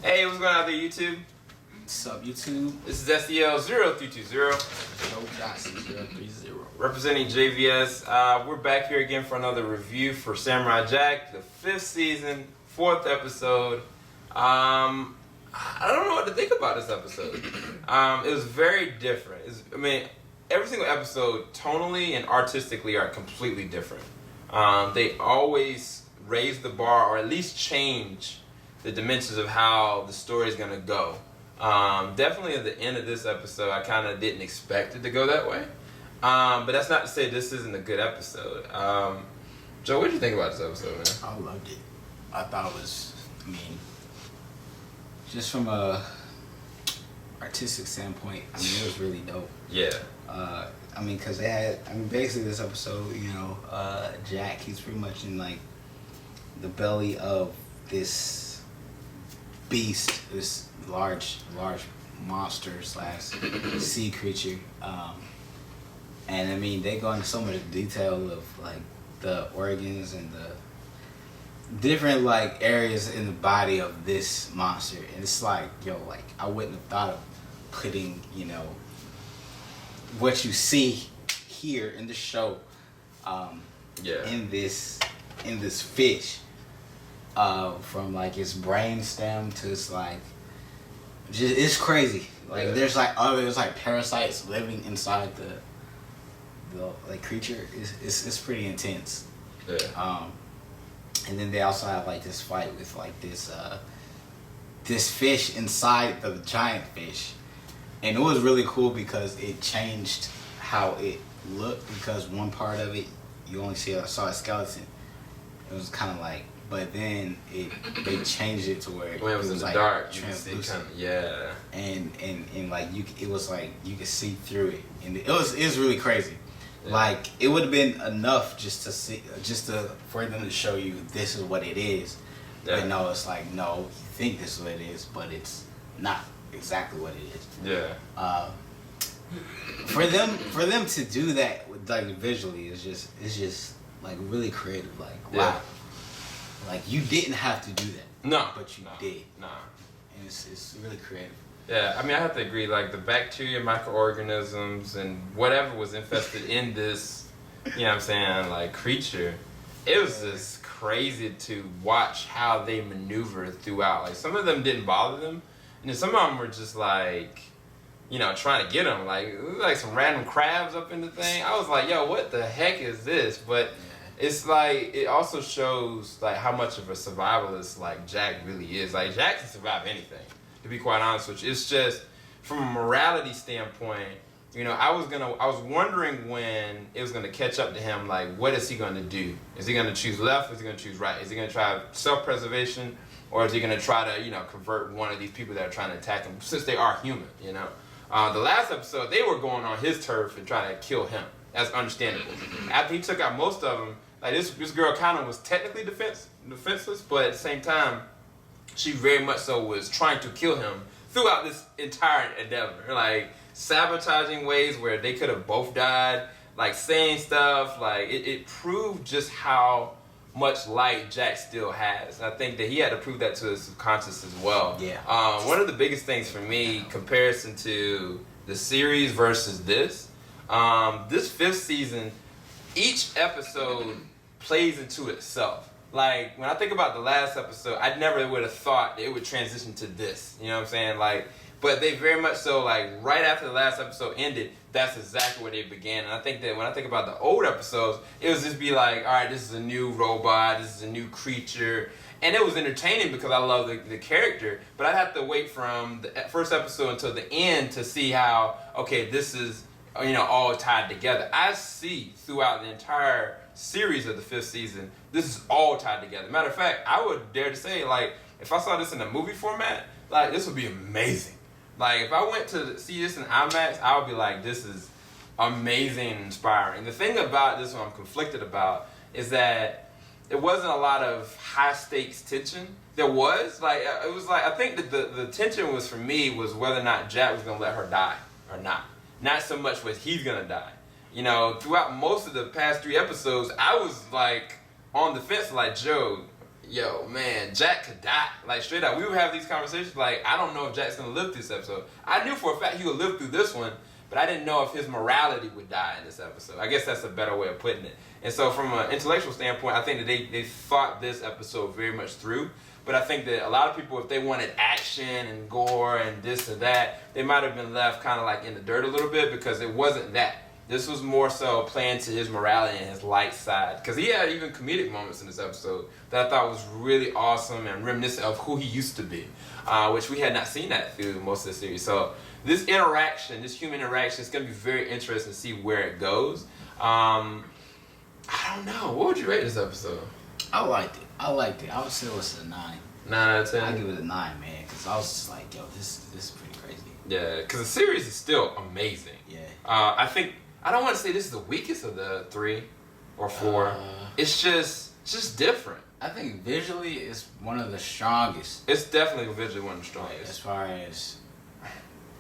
Hey, what's going on there, YouTube? What's up, YouTube? This is SDL0320. No.030. Representing JVS. We're back here again for another review for Samurai Jack, the 5th season, 4th episode. I don't know what to think about this episode. It was very different. Every single episode, tonally and artistically, are completely different. They always raise the bar, or at least change the dimensions of how the story is going to go. Definitely at the end of this episode, I kind of didn't expect it to go that way. But that's not to say this isn't a good episode. Joe, what did you think about this episode, man? I loved it. I thought it was, just from a artistic standpoint, it was really dope. Yeah. Because they had, basically this episode, Jack, he's pretty much in, the belly of this beast, this large monster / sea creature. And they go into so much detail of, the organs and the different, areas in the body of this monster. And it's I wouldn't have thought of putting, what you see here in the show, in this fish, from its brain stem to its it's crazy. There's there's parasites living inside the creature. It's pretty intense. Yeah. And then they also have this fight with this fish inside the giant fish. And it was really cool because it changed how it looked, because one part of it you only saw a skeleton. It was kind of but then they changed it to where when it was in the dark, translucent. Yeah. And it was you could see through it, and it was really crazy. Yeah. It would have been enough for them to show you this is what it is. Yeah. But no, it's no, you think this is what it is, but it's not exactly what it is. Yeah. For them to do that with visually is just really creative. Wow. Yeah. You didn't have to do that. No. But you did. No. And it's really creative. Yeah, I have to agree. The bacteria, microorganisms, and whatever was infested in this, creature, it was just crazy to watch how they maneuvered throughout. Some of them didn't bother them, and then some of them were just trying to get them. Some random crabs up in the thing. I was yo, what the heck is this? But it's it also shows how much of a survivalist Jack really is. Jack can survive anything, to be quite honest with you. It's just from a morality standpoint, I was wondering when it was gonna catch up to him. What is he gonna do? Is he gonna choose left? Or is he gonna choose right? Is he gonna try self-preservation, or is he gonna try to convert one of these people that are trying to attack him, since they are human? The last episode, they were going on his turf and trying to kill him. That's understandable. After he took out most of them, this girl kind of was technically defenseless, but at the same time, she very much so was trying to kill him throughout this entire endeavor. Sabotaging ways where they could have both died, saying stuff. It proved just how much light Jack still has. And I think that he had to prove that to his subconscious as well. Yeah. One of the biggest things for me, comparison to the series versus this 5th season, each episode plays into itself. When I think about the last episode, I never would have thought it would transition to this. You know what I'm saying? But they very much so, right after the last episode ended, that's exactly where they began. And I think that when I think about the old episodes, it was just be all right, this is a new robot, this is a new creature. And it was entertaining because I love the character, but I'd have to wait from the first episode until the end to see how, okay, this is, all tied together. I see throughout the entire series of the 5th season, this is all tied together. Matter of fact, I would dare to say, if I saw this in a movie format, this would be amazing. If I went to see this in IMAX, I would be this is amazing and inspiring. The thing about this one I'm conflicted about is that there wasn't a lot of high stakes tension. There was, it was I think that the tension was, for me, was whether or not Jack was going to let her die or not. Not so much whether he's going to die. Throughout most of the past 3 episodes, I was on the fence, Joe, yo, man, Jack could die. Like, straight up. We would have these conversations like, I don't know if Jack's going to live through this episode. I knew for a fact he would live through this one, but I didn't know if his morality would die in this episode. I guess that's a better way of putting it. And so from an intellectual standpoint, I think that they thought this episode very much through. But I think that a lot of people, if they wanted action and gore and this and that, they might have been left kind of like in the dirt a little bit because it wasn't that. This was more so playing to his morality and his light side. Because he had even comedic moments in this episode that I thought was really awesome and reminiscent of who he used to be, which we had not seen that through most of the series. So this interaction, this human interaction, is going to be very interesting to see where it goes. I don't know. What would you rate this episode? I liked it. I would say it was a 9. 9 out of 10? I give it a 9, man, because I was just like, yo, this is pretty crazy. Yeah, because the series is still amazing. Yeah. I think, I don't want to say this is the weakest of the 3 or 4. It's just different. I think visually it's one of the strongest. It's definitely visually one of the strongest. As far as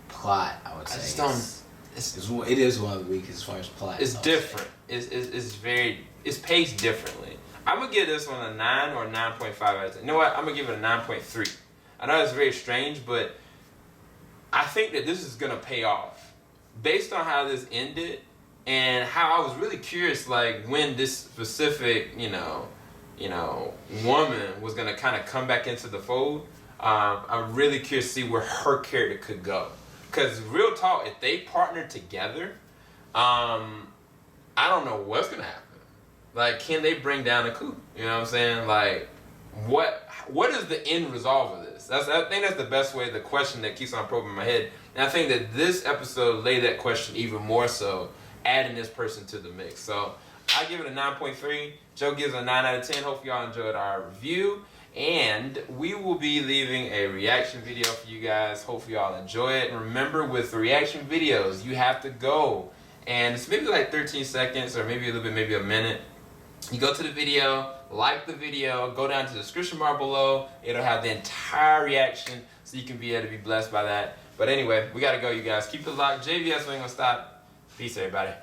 plot, I would say. I just don't. It is one of the weakest as far as plot. It's different. It's paced differently. I'm gonna give this one a 9 or a 9.5 out of 10. You know what? I'm gonna give it a 9.3. I know it's very strange, but I think that this is gonna pay off based on how this ended and how I was really curious, like when this specific, woman was gonna kind of come back into the fold. I'm really curious to see where her character could go. Cause real talk, if they partner together, I don't know what's gonna happen. Like, can they bring down a coup? You know what I'm saying? Like, what is the end result of this? I think that's the best way, the question that keeps on probing my head. And I think that this episode laid that question even more so, adding this person to the mix. So I give it a 9.3. Joe gives it a 9 out of 10. Hope y'all enjoyed our review. And we will be leaving a reaction video for you guys. Hopefully y'all enjoy it. And remember, with the reaction videos, you have to go, and it's maybe like 13 seconds or maybe a little bit, maybe a minute. You go to the video, like the video, go down to the description bar below. It'll have the entire reaction so you can be able to be blessed by that. But anyway, we got to go, you guys. Keep it locked. JVS ain't going to stop. Peace, everybody.